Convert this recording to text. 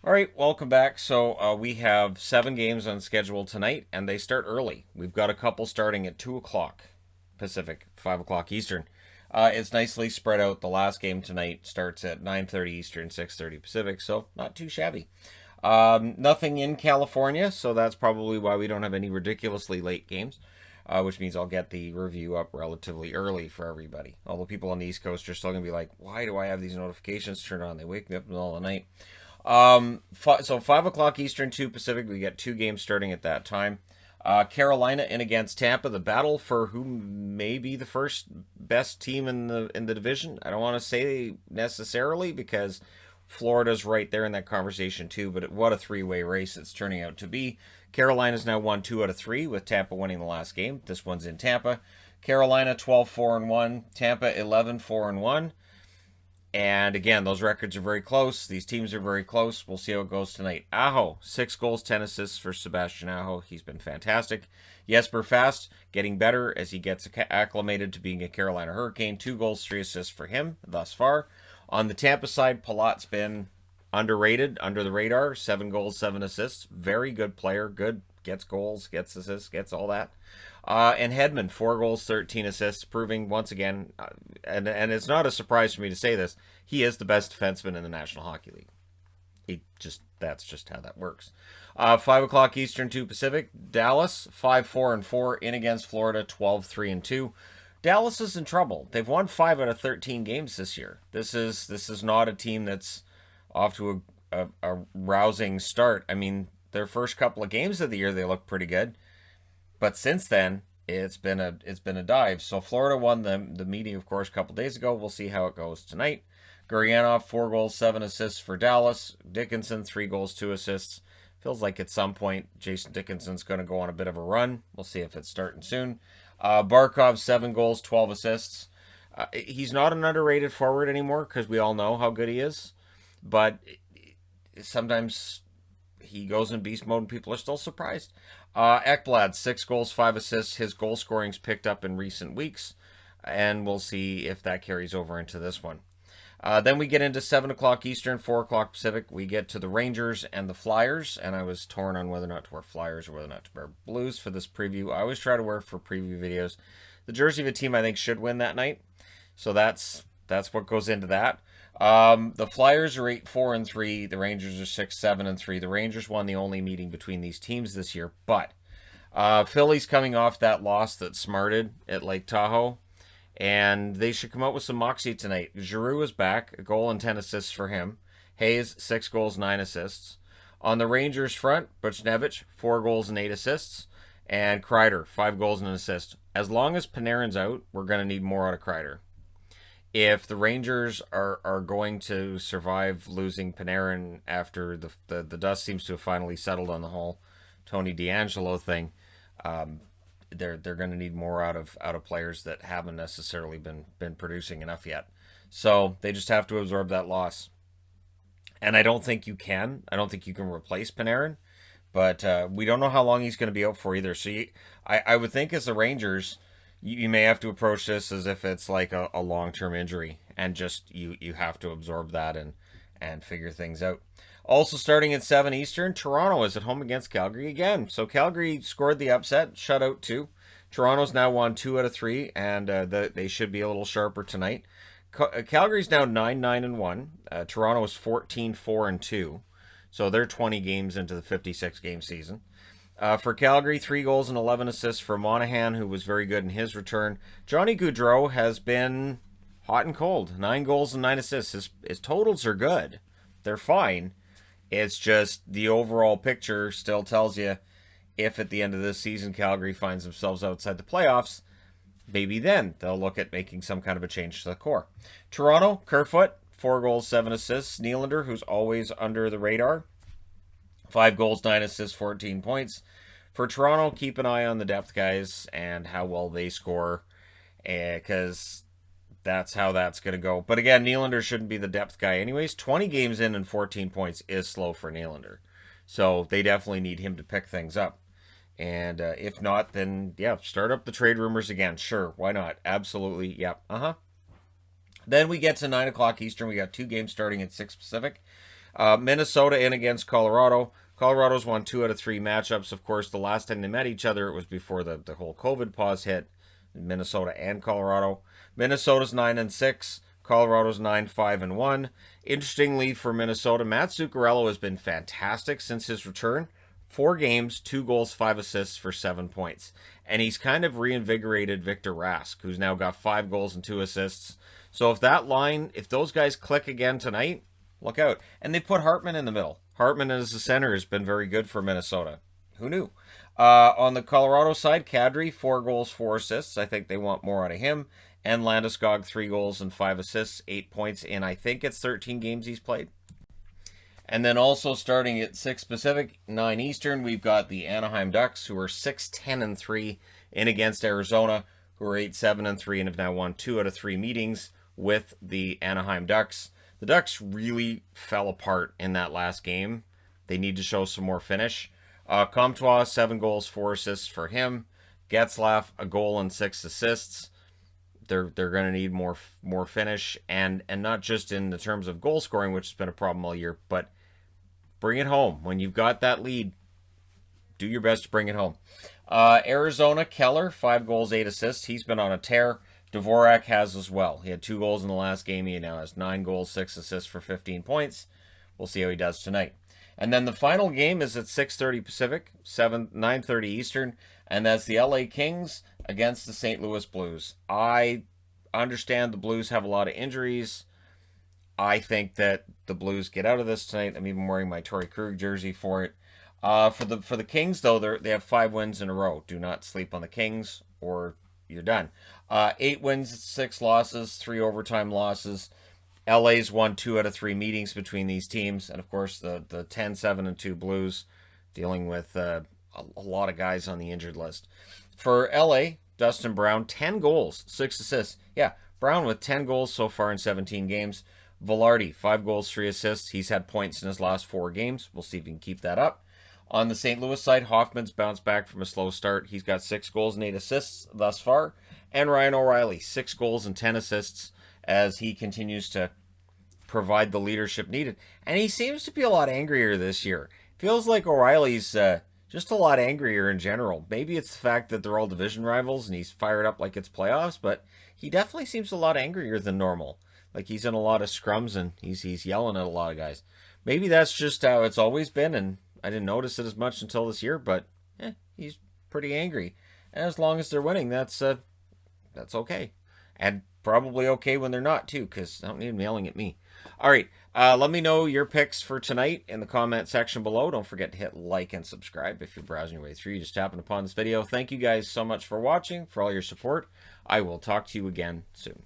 All right, welcome back. So we have 7 games on schedule tonight, and they start early. We've got a couple starting at 2 o'clock Pacific, 5 o'clock Eastern. It's nicely spread out. The last game tonight starts at 9:30 Eastern, 6:30 Pacific, so not too shabby. Nothing in California, so that's probably why we don't have any ridiculously late games. Which means I'll get the review up relatively early for everybody. Although people on the East Coast are still going to be like, why do I have these notifications turned on? They wake me up in the middle of the night. So 5 o'clock Eastern, 2 Pacific. We get 2 games starting at that time. Carolina in against Tampa. The battle for who may be the first best team in the division. I don't want to say necessarily because Florida's right there in that conversation too. But what a three-way race it's turning out to be. Carolina's now won 2 out of 3 with Tampa winning the last game. This one's in Tampa. Carolina 12-4-1. Tampa 11-4-1. And again, those records are very close. These teams are very close. We'll see how it goes tonight. Aho, 6 goals, 10 assists for Sebastian Aho. He's been fantastic. Jesper Fast, getting better as he gets acclimated to being a Carolina Hurricane. 2 goals, 3 assists for him thus far. On the Tampa side, Palat's been underrated, under the radar. 7 goals, 7 assists. Very good player. Good. Gets goals, gets assists, gets all that. And Hedman, 4 goals, 13 assists, proving once again, and it's not a surprise for me to say this, he is the best defenseman in the National Hockey League. That's just how that works. 5 o'clock Eastern, 2 Pacific. Dallas 5-4-4 in against Florida 12-3-2. Dallas is in trouble. They've won 5 out of 13 games this year. This is not a team that's off to a rousing start. I mean, their first couple of games of the year they look pretty good. But since then, it's been a dive. So Florida won the meeting, of course, a couple days ago. We'll see how it goes tonight. Gurianov, 4 goals, 7 assists for Dallas. Dickinson, 3 goals, 2 assists. Feels like at some point Jason Dickinson's going to go on a bit of a run. We'll see if it's starting soon. Barkov, 7 goals, 12 assists. He's not an underrated forward anymore because we all know how good he is. But sometimes he goes in beast mode and people are still surprised. Ekblad, 6 goals, 5 assists. His goal scoring's picked up in recent weeks, and we'll see if that carries over into this one. Then we get into 7 o'clock Eastern, 4 o'clock Pacific. We get to the Rangers and the Flyers, and I was torn on whether or not to wear Flyers or whether or not to wear Blues for this preview. I always try to wear for preview videos the jersey of a team I think should win that night, so that's what goes into that. The Flyers are 8-4-3. The Rangers are 6-7-3. The Rangers won the only meeting between these teams this year, but Philly's coming off that loss that smarted at Lake Tahoe, and they should come out with some moxie tonight. Giroux is back, a goal and 10 assists for him. Hayes, 6 goals, 9 assists. On the Rangers front, Buchnevich, 4 goals and 8 assists, and Kreider, 5 goals and an assist. As long as Panarin's out, we're going to need more out of Kreider. If the Rangers are going to survive losing Panarin after the dust seems to have finally settled on the whole Tony DeAngelo thing, they're going to need more out of players that haven't necessarily been producing enough yet. So they just have to absorb that loss. And I don't think you can. I don't think you can replace Panarin, but we don't know how long he's going to be out for either. So I would think as the Rangers, you may have to approach this as if it's like a long-term injury, and just you have to absorb that and figure things out. Also starting at 7 Eastern, Toronto is at home against Calgary again. So Calgary scored the upset, shutout 2. Toronto's now won 2 out of 3, and they should be a little sharper tonight. Calgary's now 9-9-1. Toronto is 14-4-2. So they're 20 games into the 56-game season. For Calgary, 3 goals and 11 assists for Monahan, who was very good in his return. Johnny Gaudreau has been hot and cold. 9 goals and 9 assists. His totals are good. They're fine. It's just the overall picture still tells you if at the end of this season Calgary finds themselves outside the playoffs, maybe then they'll look at making some kind of a change to the core. Toronto, Kerfoot, 4 goals, 7 assists. Nylander, who's always under the radar, 5 goals, 9 assists, 14 points. For Toronto, keep an eye on the depth guys and how well they score, because that's how that's going to go. But again, Nylander shouldn't be the depth guy anyways. 20 games in and 14 points is slow for Nylander. So they definitely need him to pick things up. And if not, then, yeah, start up the trade rumors again. Sure, why not? Absolutely, yep, Then we get to 9 o'clock Eastern. We got 2 games starting at 6 Pacific. Minnesota in against Colorado. Colorado's won 2 out of 3 matchups. Of course, the last time they met each other, it was before the whole COVID pause hit. Minnesota and Colorado. Minnesota's 9-6. Colorado's 9-5-1. Interestingly for Minnesota, Matt Zuccarello has been fantastic since his return. 4 games, 2 goals, 5 assists for 7 points. And he's kind of reinvigorated Victor Rask, who's now got 5 goals and 2 assists. So if that line, if those guys click again tonight, look out. And they put Hartman in the middle. Hartman as a center has been very good for Minnesota. Who knew? On the Colorado side, Kadri, 4 goals, 4 assists. I think they want more out of him. And Landeskog, 3 goals and 5 assists, 8 points in, I think it's 13 games he's played. And then also starting at 6 Pacific, 9 Eastern, we've got the Anaheim Ducks, who are 6-10-3 in against Arizona, who are 8-7-3 and have now won 2 out of 3 meetings with the Anaheim Ducks. The Ducks really fell apart in that last game. They need to show some more finish. Comtois, 7 goals, 4 assists for him. Getzlaf, a goal and 6 assists. They're going to need more finish, and not just in the terms of goal scoring, which has been a problem all year, but bring it home. When you've got that lead, do your best to bring it home. Arizona, Keller, 5 goals, 8 assists. He's been on a tear. Dvorak has as well. He had 2 goals in the last game. He now has 9 goals, 6 assists for 15 points. We'll see how he does tonight. And then the final game is at 6:30 Pacific, 9:30 Eastern, and that's the LA Kings against the St. Louis Blues. I understand the Blues have a lot of injuries. I think that the Blues get out of this tonight. I'm even wearing my Torrey Krug jersey for it. For the Kings, though, they have 5 wins in a row. Do not sleep on the Kings, or you're done. 8 wins, 6 losses, 3 overtime losses. LA's won 2 out of 3 meetings between these teams. And, of course, the 10-7-2 Blues dealing with a lot of guys on the injured list. For LA, Dustin Brown, 10 goals, 6 assists. Yeah, Brown with 10 goals so far in 17 games. Velarde, 5 goals, 3 assists. He's had points in his last 4 games. We'll see if he can keep that up. On the St. Louis side, Hoffman's bounced back from a slow start. He's got 6 goals and 8 assists thus far. And Ryan O'Reilly, 6 goals and 10 assists as he continues to provide the leadership needed. And he seems to be a lot angrier this year. Feels like O'Reilly's just a lot angrier in general. Maybe it's the fact that they're all division rivals and he's fired up like it's playoffs, but he definitely seems a lot angrier than normal. Like he's in a lot of scrums and he's yelling at a lot of guys. Maybe that's just how it's always been, and I didn't notice it as much until this year, but he's pretty angry. And as long as they're winning, that's okay. And probably okay when they're not, too, because I don't need them yelling at me. All right, let me know your picks for tonight in the comment section below. Don't forget to hit like and subscribe if you're browsing your way through. You just happened upon this video. Thank you guys so much for watching, for all your support. I will talk to you again soon.